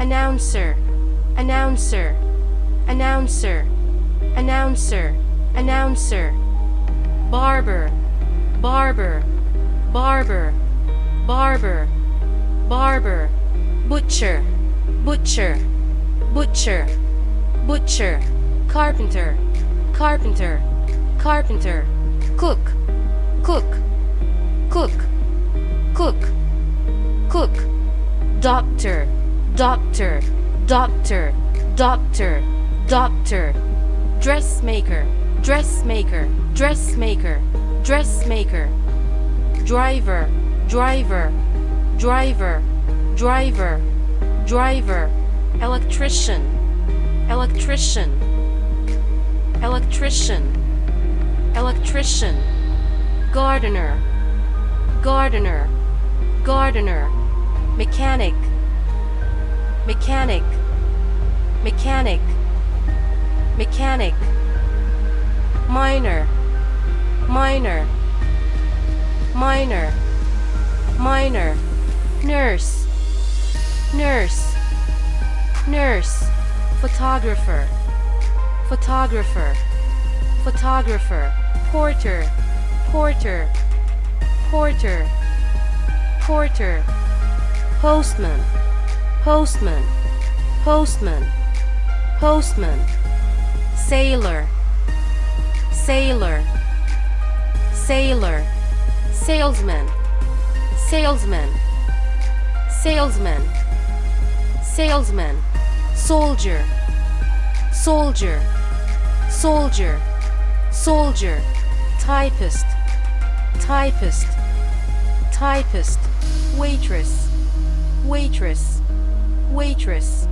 announcer, announcer, announcer, announcer, announcer, barber, barber, barber, barber, barber, butcher, butcher, butcher, butcher, carpenter, carpenter, carpenter, cook, cook, cook, cook, cook, doctor, doctor, doctor, doctor, doctor, dressmaker, dressmaker, dressmaker, dressmaker, driver, driver, driver, driver, driver, electrician, electrician, electrician, electrician, gardener, gardener, gardener, mechanic, mechanic, mechanic, mechanic, miner, miner, miner, miner, nurse, nurse, nurse, photographer, photographer, photographer, porter, porter, porter, porter, postman, postman, postman, postman, sailor, sailor, sailor, salesman, salesman, salesman, salesman, soldier, soldier, soldier, soldier, typist, typist, typist, waitress, waitress, waitress,